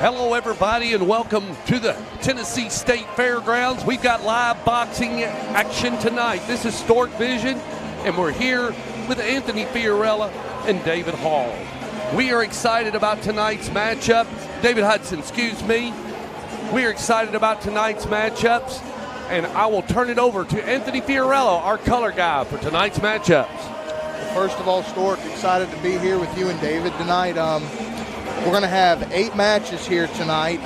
Hello, everybody, and welcome to the Tennessee State Fairgrounds. We've got live boxing action tonight. This is Stork Vision, and we're here with Anthony Fiorella and David Hall. We are excited about tonight's matchup. David Hudson, excuse me. We are excited about tonight's matchups, and I will turn it over to Anthony Fiorella, our color guy, for tonight's matchups. First of all, Stork, excited to be here with you and David tonight. We're going to have 8 matches here tonight.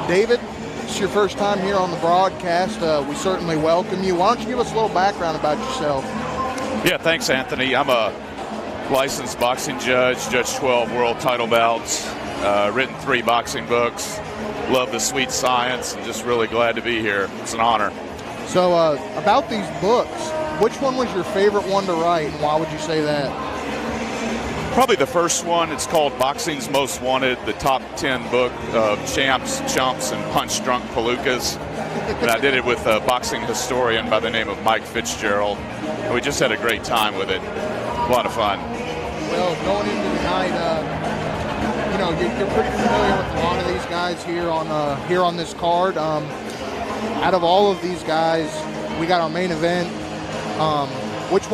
David, it's your first time here on the broadcast. We certainly welcome you. Why don't you give us a little background about yourself? Yeah, thanks, Anthony. I'm a licensed boxing judge, judged 12 world title bouts, written 3 boxing books, love the sweet science, and just really glad to be here. It's an honor. So about these books, which one was your favorite one to write, and why would you say that? Probably the first one. It's called Boxing's Most Wanted, the top 10 book of champs, chumps, and punch-drunk palookas. And I did it with a boxing historian by the name of Mike Fitzgerald. And we just had a great time with it. A lot of fun. Well, going into tonight, you're pretty familiar with a lot of these guys here on this card. Out of all of these guys, we got our main event. Which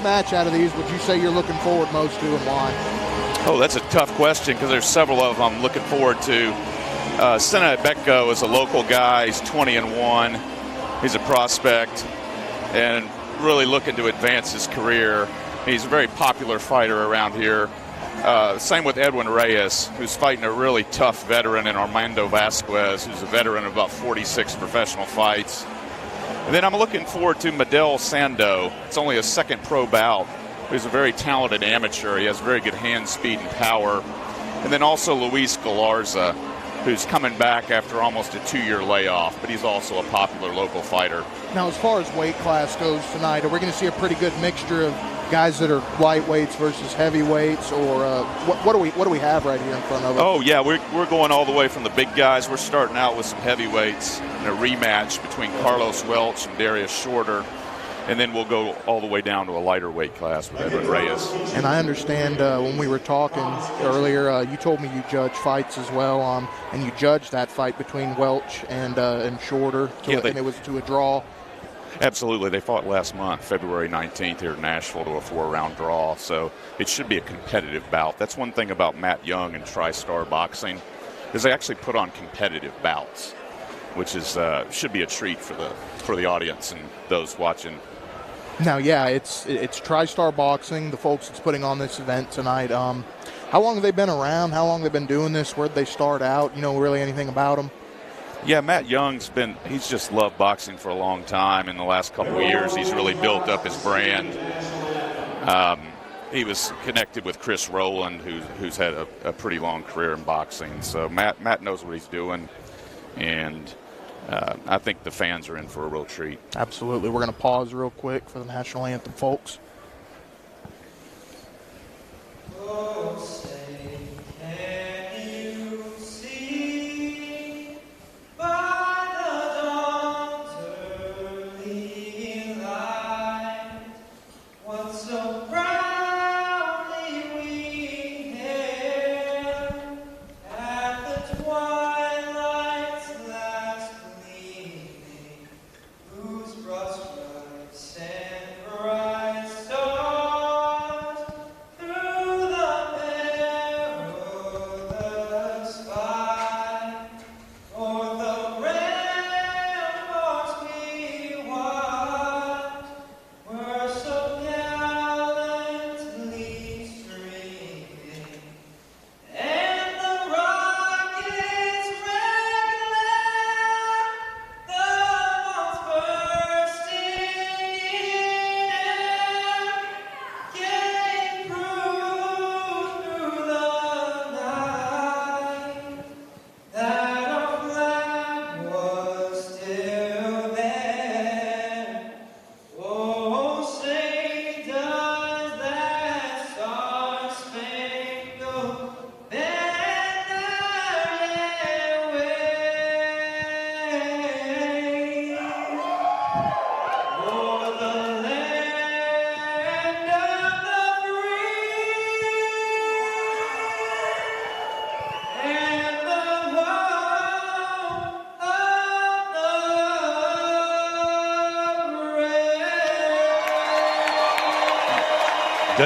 match out of these would you say you're looking forward most to, and why? Oh, that's a tough question because there's several of them I'm looking forward to. Sena Becko is a local guy. He's 20-1. He's a prospect and really looking to advance his career. He's a very popular fighter around here. Same with Edwin Reyes, who's fighting a really tough veteran in Armando Vasquez, who's a veteran of about 46 professional fights. And then I'm looking forward to Medel Sando. It's only a second pro bout. He's a very talented amateur. He has very good hand speed and power. And then also Luis Galarza, who's coming back after almost a 2-year layoff, but he's also a popular local fighter. Now, as far as weight class goes tonight, are we going to see a pretty good mixture of guys that are lightweights versus heavyweights, or what do we have right here in front of us? Oh yeah, we're going all the way from the big guys. We're starting out with some heavyweights in a rematch between Carlos Welch and Darius Shorter, and then we'll go all the way down to a lighter weight class with Edwin Reyes. And I understand when we were talking earlier, you told me you judge fights as well, and you judged that fight between Welch and Shorter, and it was to a draw. Absolutely. They fought last month, February 19th, here in Nashville to a 4-round draw. So it should be a competitive bout. That's one thing about Matt Young and TriStar Boxing, is they actually put on competitive bouts, which is should be a treat for the audience and those watching. Now, yeah, it's TriStar Boxing, the folks that's putting on this event tonight. How long have they been around? How long have they been doing this? Where'd they start out? You know really anything about them? Yeah, Matt Young's he's just loved boxing for a long time. In the last couple of years, he's really built up his brand. He was connected with Chris Rowland, who's had a pretty long career in boxing. So Matt knows what he's doing, and I think the fans are in for a real treat. Absolutely. We're going to pause real quick for the national anthem, folks.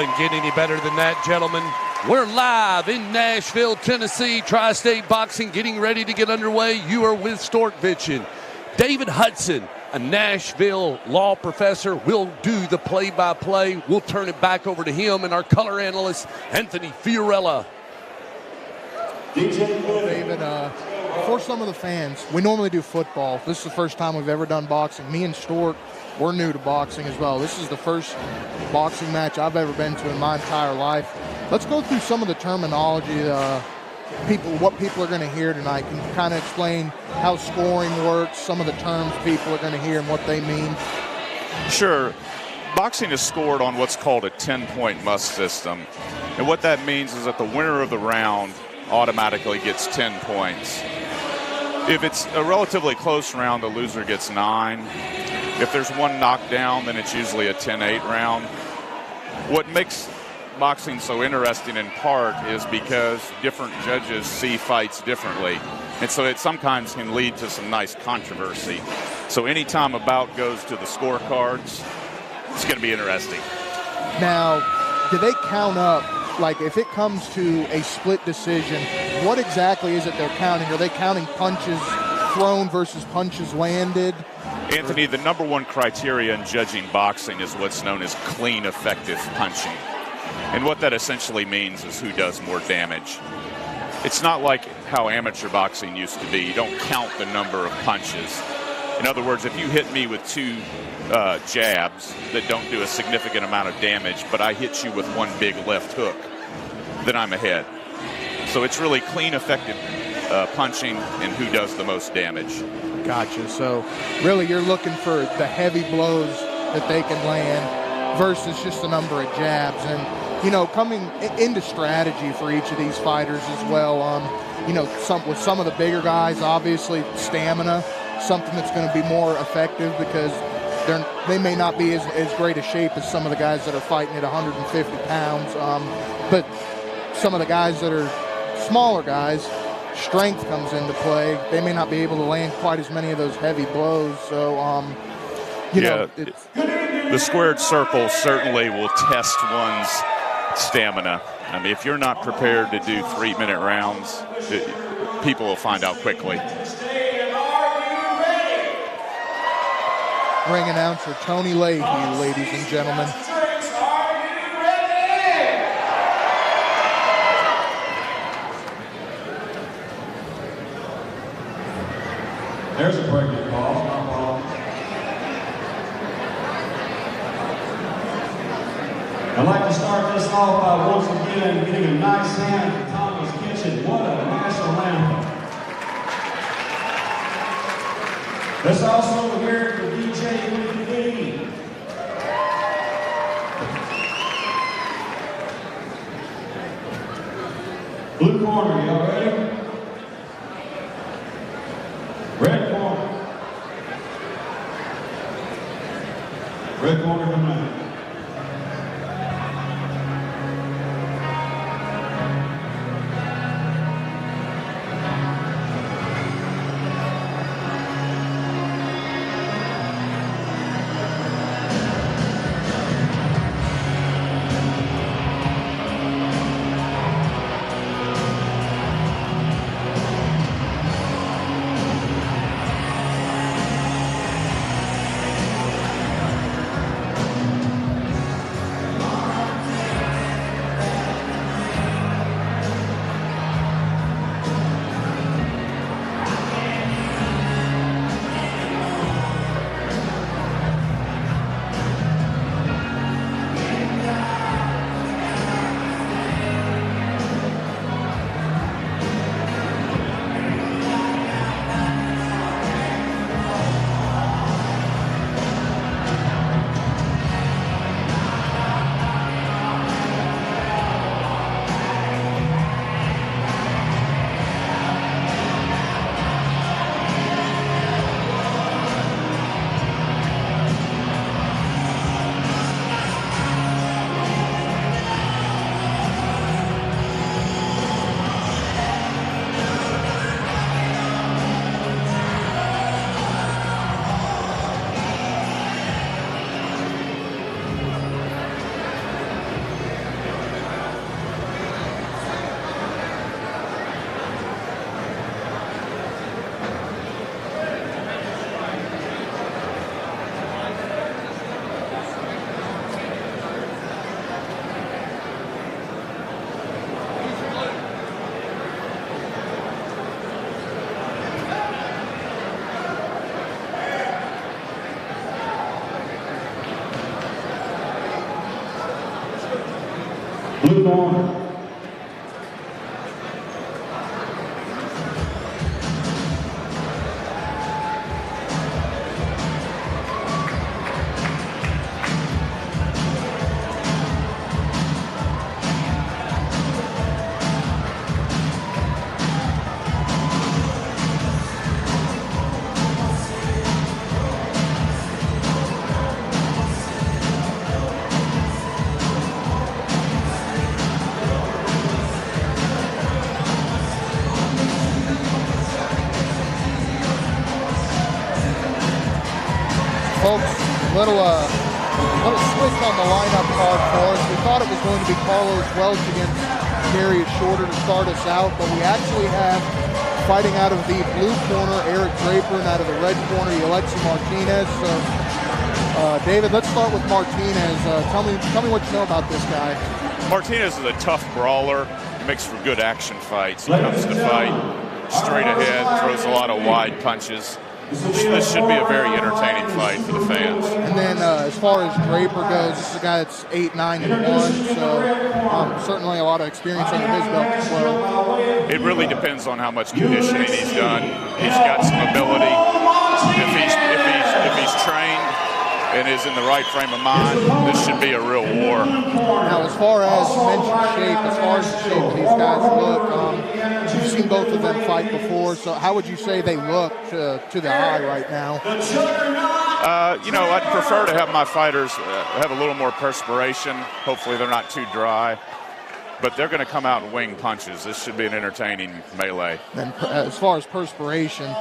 Doesn't get any better than that, gentlemen. We're live in Nashville, Tennessee. Tri-State Boxing getting ready to get underway. You are with Stork Vision. David Hudson, a Nashville law professor, will do the play-by-play. We'll turn it back over to him and our color analyst, Anthony Fiorella. David, for some of the fans, we normally do football. This is the first time we've ever done boxing. Me and Stork, we're new to boxing as well. This is the first boxing match I've ever been to in my entire life. Let's go through some of the terminology, what people are going to hear tonight. Can you kind of explain how scoring works, some of the terms people are going to hear and what they mean? Sure. Boxing is scored on what's called a 10-point must system. And what that means is that the winner of the round automatically gets 10 points. If it's a relatively close round, the loser gets 9. If there's one knockdown, then it's usually a 10-8 round. What makes boxing so interesting in part is because different judges see fights differently. And so it sometimes can lead to some nice controversy. So anytime a bout goes to the scorecards, it's going to be interesting. Now, do they count up? Like, if it comes to a split decision, what exactly is it they're counting? Are they counting punches thrown versus punches landed? Anthony, the number one criteria in judging boxing is what's known as clean, effective punching. And what that essentially means is who does more damage. It's not like how amateur boxing used to be. You don't count the number of punches. In other words, if you hit me with 2 jabs that don't do a significant amount of damage, but I hit you with one big left hook, then I'm ahead. So it's really clean, effective punching and who does the most damage. Gotcha. So really you're looking for the heavy blows that they can land versus just the number of jabs. And, you know, coming into strategy for each of these fighters as well, you know, with some of the bigger guys, obviously stamina, something that's going to be more effective because they may not be as great a shape as some of the guys that are fighting at 150 pounds. But some of the guys that are smaller guys, strength comes into play. They may not be able to land quite as many of those heavy blows. So, you know, the squared circle certainly will test one's stamina. I mean, if you're not prepared to do 3-minute rounds, people will find out quickly. Ring announcer Tony Leahy, ladies and gentlemen. There's a break call. I'd like to start this off by once again getting a nice hand for Thomas Kitchen. What a national anthem. Let's also hear for DJ with the D. Blue corner, y'all ready? Red corner. Red corner coming out. blue corner. Folks, little switch on the lineup card for us. We thought it was going to be Carlos Welch against Darius Shorter to start us out, but we actually have fighting out of the blue corner Eric Draper and out of the red corner Yolexcy Martinez. So, David, let's start with Martinez. Tell me what you know about this guy. Martinez is a tough brawler. He makes for good action fights. He comes to fight straight ahead, throws a lot of wide punches. This should be a very entertaining fight for the fans. And then as far as Draper goes, this is a guy that's 8-9-1, so certainly a lot of experience under his belt as well. It really depends on how much conditioning he's done. He's got some ability. If he's trained and is in the right frame of mind, this should be a real war. Now, as far as you mentioned shape, as far as the shape of these guys look, you've seen both of them fight before, so how would you say they look to the eye right now? I'd prefer to have my fighters have a little more perspiration. Hopefully they're not too dry. But they're going to come out and wing punches. This should be an entertaining melee. And as far as perspiration,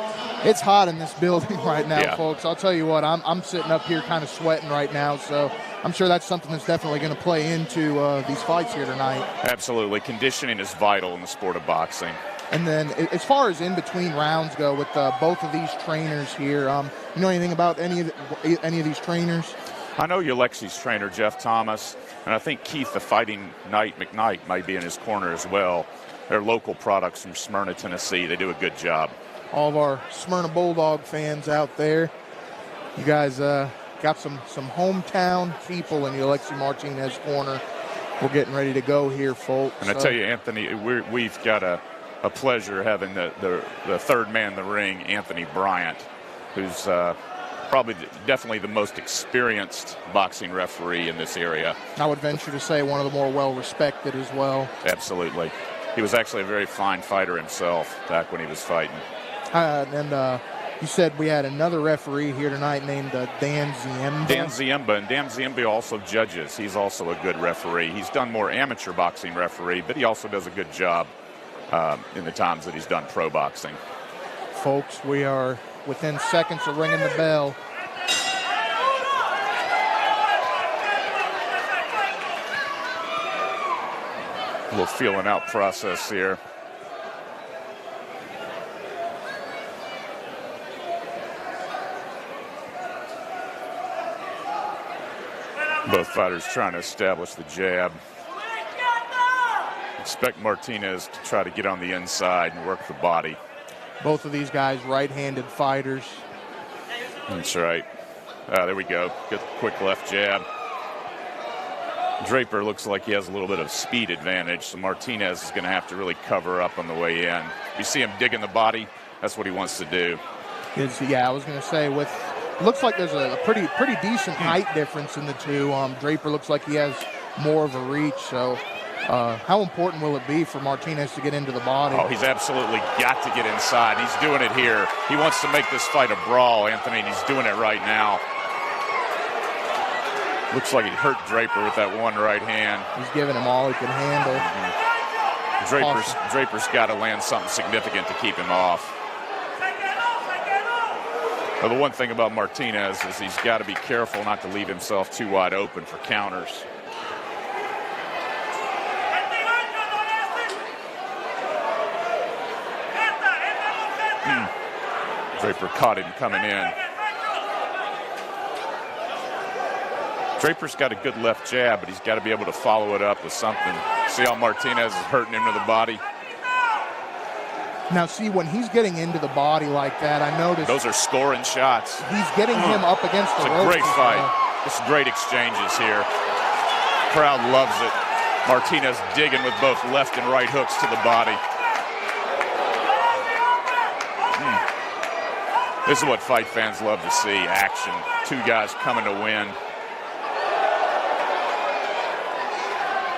it's hot in this building right now, folks. I'll tell you what, I'm sitting up here kind of sweating right now, so I'm sure that's something that's definitely going to play into these fights here tonight. Absolutely. Conditioning is vital in the sport of boxing. And then as far as in-between rounds go with both of these trainers here, you know anything about any of these trainers? I know Yolexcy's trainer, Jeff Thomas, and I think Keith, the Fighting Knight McKnight, might be in his corner as well. They're local products from Smyrna, Tennessee. They do a good job. All of our Smyrna Bulldog fans out there, you guys got some hometown people in Yolexcy Martinez corner. We're getting ready to go here, folks. And I tell you, Anthony, we've got a pleasure having the third man in the ring, Anthony Bryant, who's definitely the most experienced boxing referee in this area. I would venture to say one of the more well-respected as well. Absolutely. He was actually a very fine fighter himself back when he was fighting. You said we had another referee here tonight named Dan Ziemba. Dan Ziemba also judges. He's also a good referee. He's done more amateur boxing referee, but he also does a good job in the times that he's done pro boxing. Folks, we are within seconds of ringing the bell. A little feeling out process here. Both fighters trying to establish the jab. Expect Martinez to try to get on the inside and work the body. Both of these guys right-handed fighters. That's right. There we go. Good quick left jab. Draper looks like he has a little bit of speed advantage, so Martinez is going to have to really cover up on the way in. You see him digging the body, that's what he wants to do. I was going to say, looks like there's a pretty decent height difference in the two. Draper looks like he has more of a reach, so how important will it be for Martinez to get into the body? Oh, he's absolutely got to get inside. He's doing it here. He wants to make this fight a brawl, Anthony, and he's doing it right now. Looks like he hurt Draper with that one right hand. He's giving him all he can handle. Draper's got to land something significant to keep him off. Well, the one thing about Martinez is he's got to be careful not to leave himself too wide open for counters. Draper caught him coming in. Draper's got a good left jab, but he's got to be able to follow it up with something. See how Martinez is hurting him to the body? Now, see, when he's getting into the body like that, I noticed... Those are scoring shots. He's getting him up against the ropes. It's a great fight. It's great exchanges here. Crowd loves it. Martinez digging with both left and right hooks to the body. This is what fight fans love to see, action. Two guys coming to win.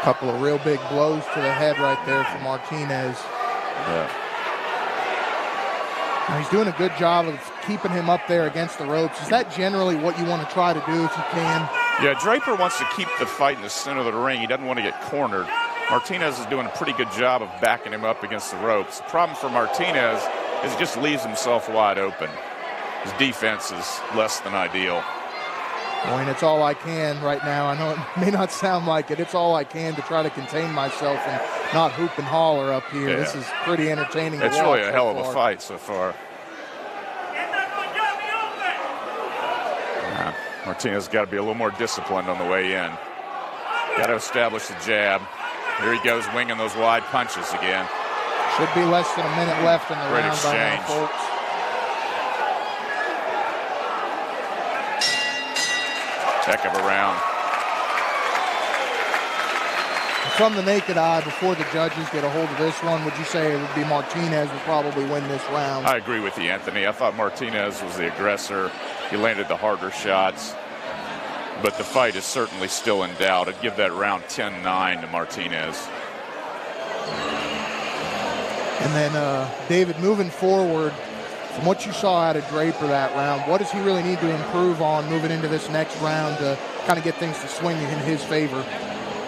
Couple of real big blows to the head right there for Martinez. Yeah. Now he's doing a good job of keeping him up there against the ropes. Is that generally what you want to try to do if you can? Yeah, Draper wants to keep the fight in the center of the ring. He doesn't want to get cornered. Martinez is doing a pretty good job of backing him up against the ropes. The problem for Martinez is he just leaves himself wide open. His defense is less than ideal. Boy, and it's all I can right now. I know it may not sound like it. It's all I can to try to contain myself and not hoop and holler up here. Yeah. This is pretty entertaining. It's really a hell of a fight so far. Martinez got to be a little more disciplined on the way in. Got to establish the jab. Here he goes, winging those wide punches again. Should be less than a minute left in the Great round by now, exchange. folks. Heck of a round. From the naked eye, before the judges get a hold of this one, would you say it would be Martinez would probably win this round? I agree with you, Anthony. I thought Martinez was the aggressor. He landed the harder shots. But the fight is certainly still in doubt. I'd give that round 10-9 to Martinez. And then, David, moving forward, from what you saw out of Draper that round, what does he really need to improve on moving into this next round to kind of get things to swing in his favor?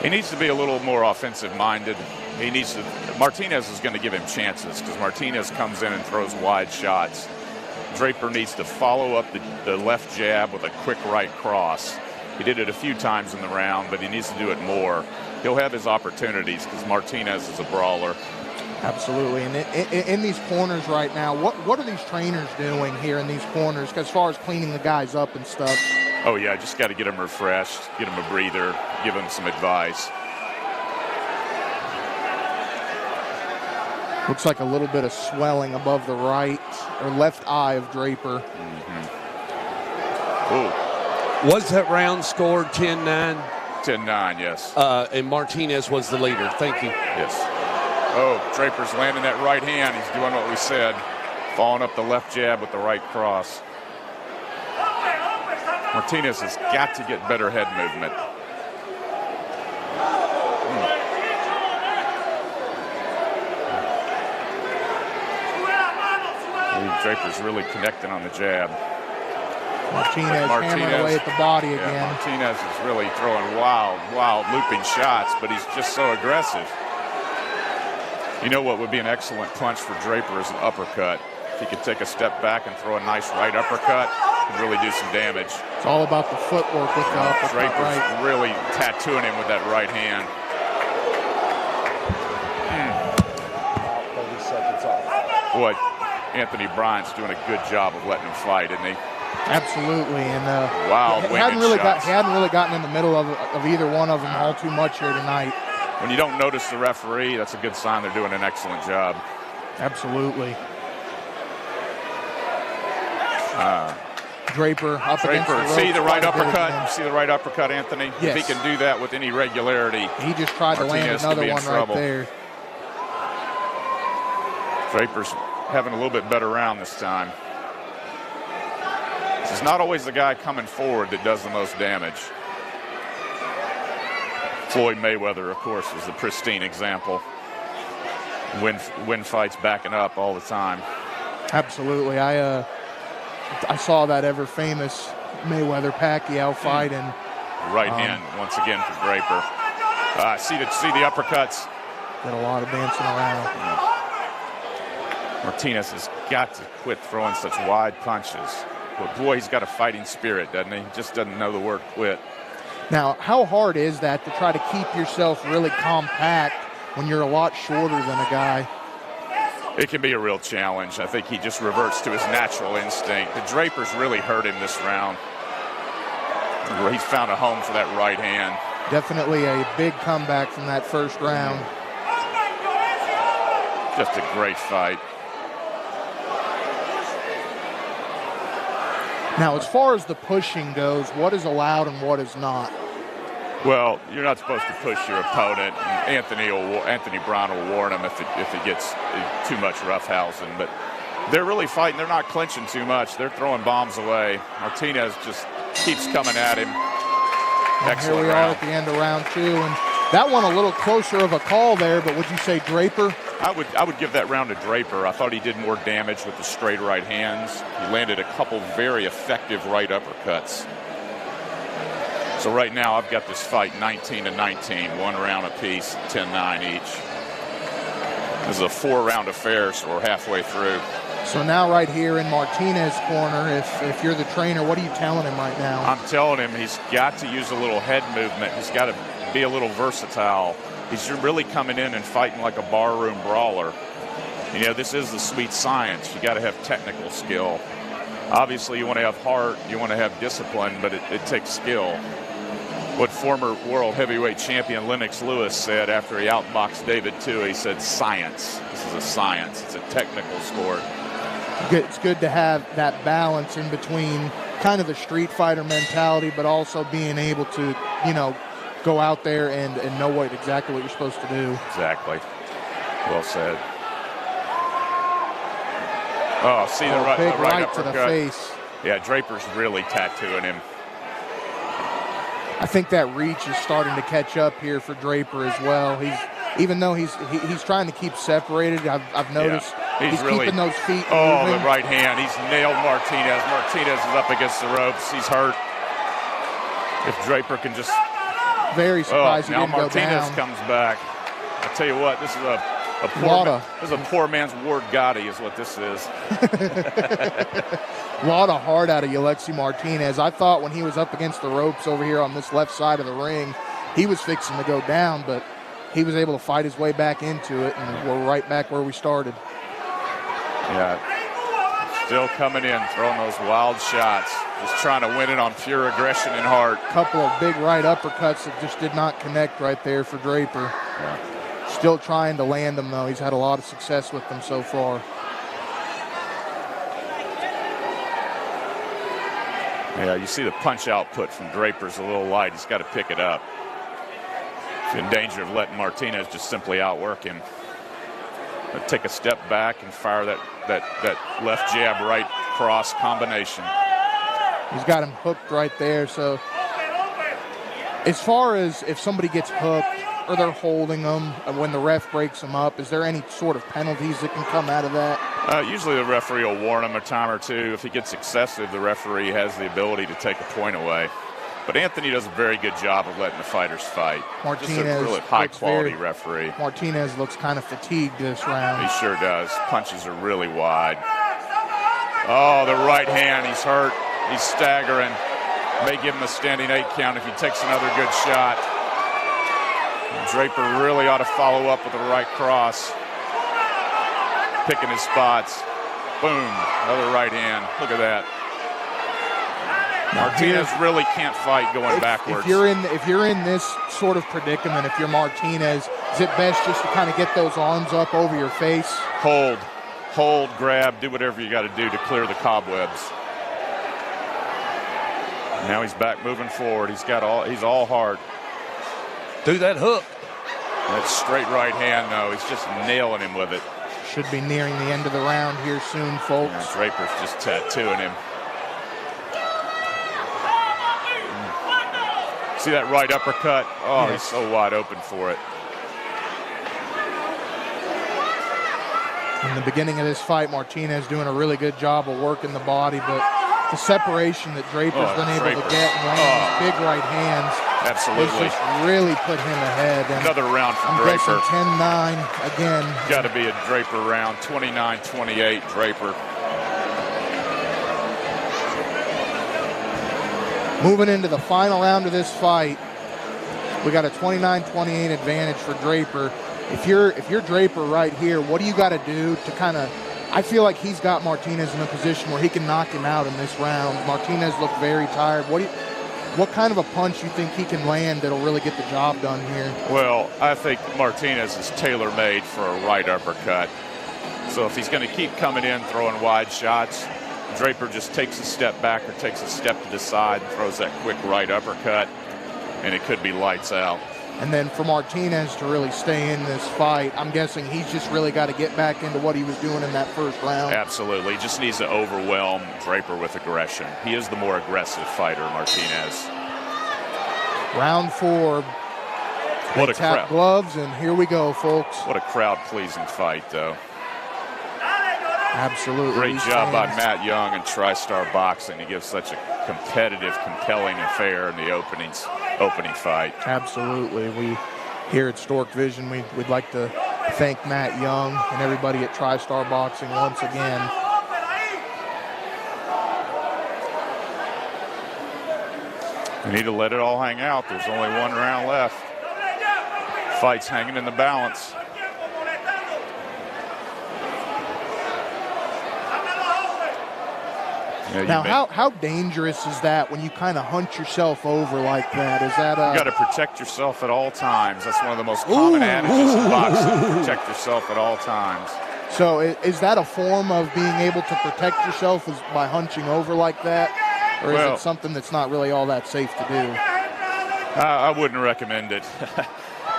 He needs to be a little more offensive-minded. He needs to. Martinez is going to give him chances because Martinez comes in and throws wide shots. Draper needs to follow up the left jab with a quick right cross. He did it a few times in the round, but he needs to do it more. He'll have his opportunities because Martinez is a brawler. Absolutely. And in these corners right now, what are these trainers doing here in these corners as far as cleaning the guys up and stuff? Oh, yeah, just got to get them refreshed, get them a breather, give them some advice. Looks like a little bit of swelling above the right or left eye of Draper. Ooh. Was that round scored 10-9? 10-9, yes. And Martinez was the leader. Thank you. Yes. Oh, Draper's landing that right hand. He's doing what we said, following up the left jab with the right cross. Martinez has got to get better head movement. Draper's really connecting on the jab. Martinez hammering away at the body again. Yeah, Martinez is really throwing wild looping shots, but he's just so aggressive. You know what would be an excellent punch for Draper is an uppercut. If he could take a step back and throw a nice right uppercut, could really do some damage. It's all about the footwork with the uppercut. Draper's really tattooing him with that right hand. 30 seconds off. Boy, Anthony Bryant's doing a good job of letting him fight, isn't he? Absolutely, and he hadn't really gotten in the middle of either one of them all too much here tonight. When you don't notice the referee, that's a good sign they're doing an excellent job. Absolutely. Draper up against the ropes. See the right uppercut? See the right uppercut, Anthony? Yes. If he can do that with any regularity, he just tried to land another one right there. Draper's having a little bit better round this time. It's not always the guy coming forward that does the most damage. Floyd Mayweather, of course, is the pristine example. Win fights backing up all the time. Absolutely. I saw that ever famous Mayweather-Pacquiao fight, and right hand once again for Draper. See the uppercuts. Did a lot of dancing around. Martinez has got to quit throwing such wide punches. But boy, he's got a fighting spirit, doesn't he? He just doesn't know the word quit. Now, how hard is that to try to keep yourself really compact when you're a lot shorter than a guy? It can be a real challenge. I think he just reverts to his natural instinct. The Draper's really hurt him this round. He's found a home for that right hand. Definitely a big comeback from that first round. Just a great fight. Now, as far as the pushing goes, what is allowed and what is not? Well, you're not supposed to push your opponent. Anthony Brown will warn him if it gets too much roughhousing. But they're really fighting. They're not clinching too much. They're throwing bombs away. Martinez just keeps coming at him. Excellent here we round. are at the end of round 2, and that one a little closer of a call there. But would you say Draper? I would give that round to Draper. I thought he did more damage with the straight right hands. He landed a couple very effective right uppercuts. So right now I've got this fight 19-19, 1 round apiece, 10-9 each. This is a 4-round affair, so we're halfway through. So now right here in Martinez's corner, if you're the trainer, what are you telling him right now? I'm telling him he's got to use a little head movement. He's got to be a little versatile. He's really coming in and fighting like a barroom brawler. You know, this is the sweet science. You got to have technical skill. Obviously, you want to have heart, you want to have discipline, but it takes skill. What former world heavyweight champion Lennox Lewis said after he outboxed David too, he said, science. This is a science. It's a technical sport. It's good to have that balance in between kind of the street fighter mentality, but also being able to, go out there and know exactly what you're supposed to do. Exactly. Well said. Oh, see the right, big the right right uppercut. to the face. Yeah, Draper's really tattooing him. I think that reach is starting to catch up here for Draper as well. Even though he's trying to keep separated, I've noticed he's really keeping those feet moving. The right hand. He's nailed Martinez. Martinez is up against the ropes. He's hurt. If Draper can just... Very surprised he didn't go down. Now Martinez comes back. I tell you what, this is a poor man's Ward Gotti is what this is. A lot of heart out of Yolexcy Martinez. I thought when he was up against the ropes over here on this left side of the ring, he was fixing to go down, but he was able to fight his way back into it, and we're right back where we started. Yeah, still coming in, throwing those wild shots, just trying to win it on pure aggression and heart. A couple of big right uppercuts that just did not connect right there for Draper. Yeah. Still trying to land them, though. He's had a lot of success with them so far. Yeah, you see the punch output from Draper's a little light. He's got to pick it up. He's in danger of letting Martinez just simply outwork him. But take a step back and fire that left jab, right cross combination. He's got him hooked right there. So as far as if somebody gets hooked or they're holding them when the ref breaks them up, is there any sort of penalties that can come out of that? Usually the referee will warn him a time or two. If he gets excessive, the referee has the ability to take a point away. But Anthony does a very good job of letting the fighters fight. Martinez, just a really high-quality referee. Martinez looks kind of fatigued this round. He sure does. Punches are really wide. Oh, the right hand. He's hurt. He's staggering. May give him a standing 8 count if he takes another good shot. Draper really ought to follow up with a right cross. Picking his spots. Boom. Another right hand. Look at that. Martinez really can't fight going backwards. If you're in this sort of predicament, if you're Martinez, is it best just to kind of get those arms up over your face? Hold, grab, do whatever you got to do to clear the cobwebs. Now he's back moving forward. He's all heart. Do that hook. That straight right hand, though, he's just nailing him with it. Should be nearing the end of the round here soon, folks. Yeah, Draper's just tattooing him. See that right uppercut? Oh, yes. He's so wide open for it. In the beginning of this fight, Martinez doing a really good job of working the body, but the separation that Draper's been able to get and land these big right hands absolutely has just really put him ahead. And another round from I'm Draper. 10-9 again. Got to be a Draper round. 29-28 Draper. Moving into the final round of this fight, we got a 29-28 advantage for Draper. If you're Draper right here, what do you got to do to kind of? I feel like he's got Martinez in a position where he can knock him out in this round. Martinez looked very tired. What kind of a punch you think he can land that'll really get the job done here? Well, I think Martinez is tailor-made for a right uppercut. So if he's going to keep coming in throwing wide shots, Draper just takes a step back or takes a step to the side and throws that quick right uppercut. and it could be lights out. And then for Martinez to really stay in this fight, I'm guessing he's just really got to get back into what he was doing in that first round. Absolutely. He just needs to overwhelm Draper with aggression. He is the more aggressive fighter, Martinez. Round 4. What a tap crowd. Gloves, and here we go, folks. What a crowd-pleasing fight, though. Absolutely. Great job by Matt Young and TriStar Boxing to give such a competitive, compelling affair in the opening fight. Absolutely. We here at Stork Vision, we'd like to thank Matt Young and everybody at TriStar Boxing once again. We need to let it all hang out. There's only one round left. Fight's hanging in the balance. Now, how dangerous is that when you kind of hunch yourself over like that? Is that you got to protect yourself at all times. That's one of the most common adages in boxing. Protect yourself at all times. So is that a form of being able to protect yourself is by hunching over like that? Or is it something that's not really all that safe to do? I wouldn't recommend it.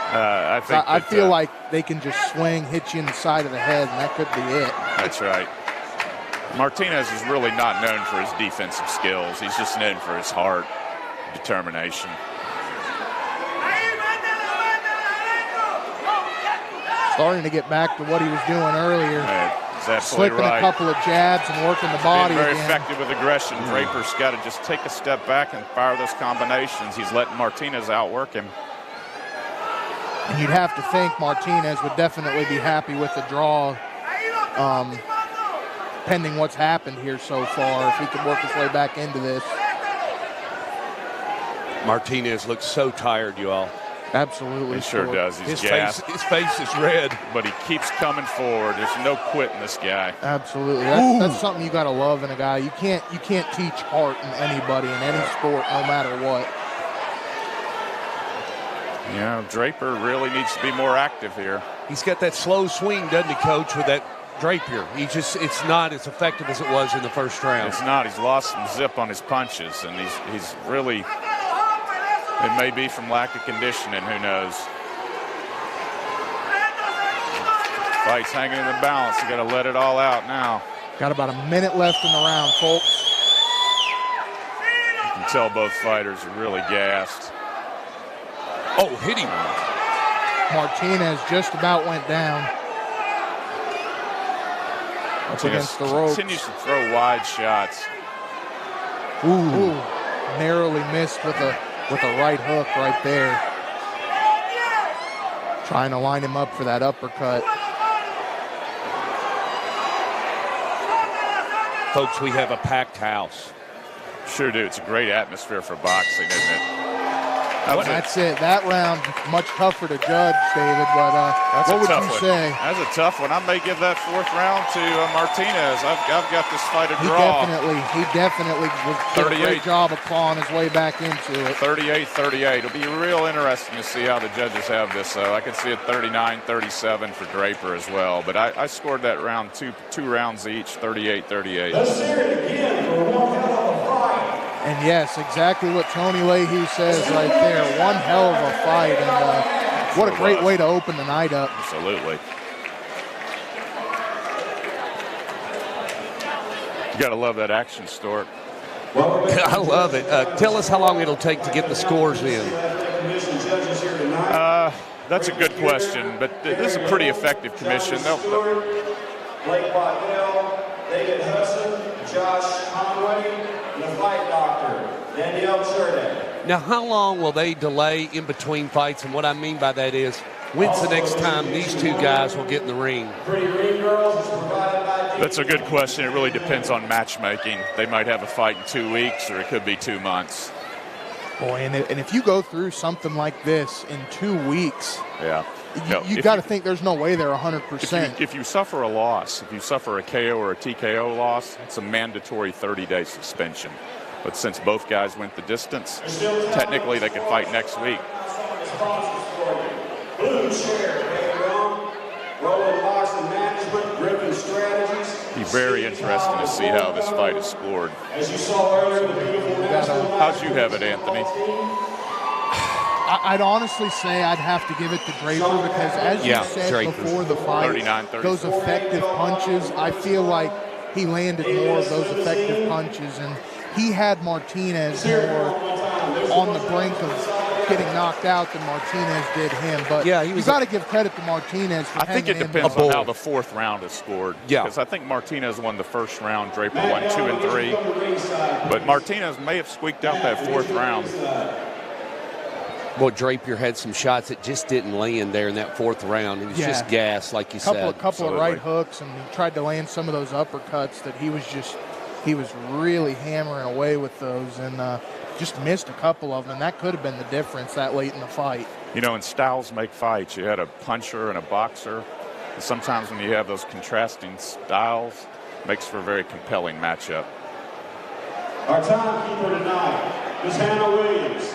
I feel like they can just swing, hit you in the side of the head, and that could be it. That's right. Martinez is really not known for his defensive skills. He's just known for his heart, determination. Starting to get back to what he was doing earlier. Slipping a couple of jabs and working the body Being very again. effective with aggression. Draper's got to just take a step back and fire those combinations. He's letting Martinez outwork him. And you'd have to think Martinez would definitely be happy with the draw, pending what's happened here so far, if he could work his way back into this. Martinez looks so tired, you all. Absolutely. He sure does. He's gassed. His face is red. But he keeps coming forward. There's no quitting this guy. Absolutely. That's something you got to love in a guy. You can't teach heart in anybody in any sport, no matter what. Yeah, Draper really needs to be more active here. He's got that slow swing, doesn't he, Coach, with that Draper? It's not as effective as it was in the first round. It's not. He's lost some zip on his punches, and he's really, it may be from lack of conditioning, who knows. Fight's hanging in the balance. You got to let it all out now. Got about a minute left in the round, folks. You can tell both fighters are really gassed. Oh, hit him. Martinez just about went down. Up against the ropes. Continues to throw wide shots. Ooh. Narrowly missed with a right hook right there. Trying to line him up for that uppercut. Folks, we have a packed house. Sure do. It's a great atmosphere for boxing, isn't it? That's it. That round, much tougher to judge, David. But what would you say? That's a tough one. I may give that fourth round to Martinez. I've got this fight a draw. He definitely did a great job of clawing his way back into it. 38-38. It'll be real interesting to see how the judges have this. I can see it 39-37 for Draper as well. But I scored that round two rounds each, 38-38. Let's hear it again for one hell of a fight. And yes, exactly what Tony Leahy says right there. One hell of a fight, and what a great way to open the night up. Absolutely. You got to love that action, Stork. I love it. Tell us how long it'll take to get the scores in. That's a good question, but this is a pretty effective commission. Blake Waddell, David Hudson, Josh Conway, and the fight doctor, Danielle Cherde. Now, how long will they delay in between fights? And what I mean by that is, when's the next time these two guys will get in the ring? Pretty Ring Girls is provided by... That's a good question. It really depends on matchmaking. They might have a fight in 2 weeks, or it could be 2 months. Boy, and if you go through something like this in 2 weeks, you got to think there's no way they're 100%. If you suffer a loss, if you suffer a KO or a TKO loss, it's a mandatory 30-day suspension. But since both guys went the distance, technically they can fight next week. Blue chair, Roland Boxing Management, Griffin Strategies. Be very interesting to see how this fight is scored. As you saw earlier, the beautiful national. How'd you have it, Anthony? I'd honestly say I'd have to give it to Draper because, as you said Draper. before the fight, 39-34. those effective punches, I feel like he landed more of those effective punches, and he had Martinez more on the brink of getting knocked out than Martinez did him. But you got to give credit to Martinez for I think it hanging in depends there. on how the fourth round is scored. Yeah. Because I think Martinez won the first round, Draper won 2 and 3. But Martinez may have squeaked out that fourth round. Well, Draper had some shots that just didn't land there in that fourth round. He was just gassed, like you said. A couple of right hooks, and he tried to land some of those uppercuts that he was really hammering away with those, and just missed a couple of them, and that could have been the difference that late in the fight. You know, and styles make fights. You had a puncher and a boxer. And sometimes when you have those contrasting styles, it makes for a very compelling matchup. Our timekeeper tonight, Ms. Hannah Williams.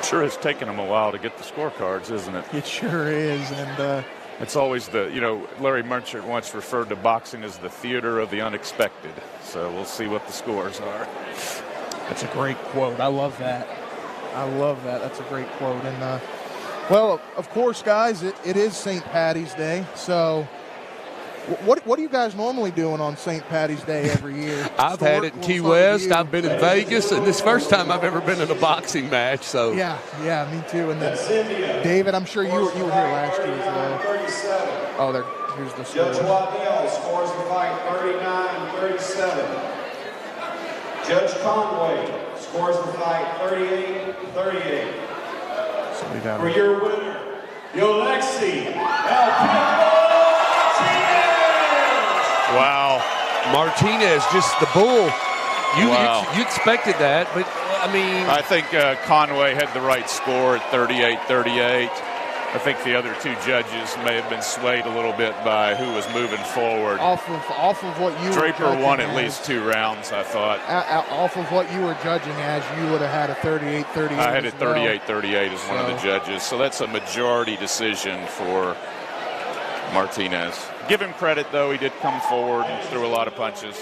Sure has taken them a while to get the scorecards, isn't it? It sure is, and it's always Larry Merchant once referred to boxing as the theater of the unexpected. So we'll see what the scores are. that's a great quote. I love that. That's a great quote. And, well, of course, guys, it is St. Paddy's Day. So what are you guys normally doing on St. Paddy's Day every year? I've had it in Key West. I've been in Vegas, and this is the first time I've ever been in a boxing match. So yeah, me too. And then David, I'm sure you were here last year as well. Oh, here's the score. Judge Waddell scores the fight 39-37. Judge Conway scores the fight 38-38. For your winner, Yolexcy, Wow. Martinez, just the bull. You expected that, but, I mean. I think Conway had the right score at 38-38. I think the other two judges may have been swayed a little bit by who was moving forward. Off of what you Draper were won at least 2 rounds, I thought. Off of what you were judging as, you would have had a 38-38. I had it 38-38 as one of the judges. So that's a majority decision for Martinez. Give him credit, though. He did come forward and threw a lot of punches.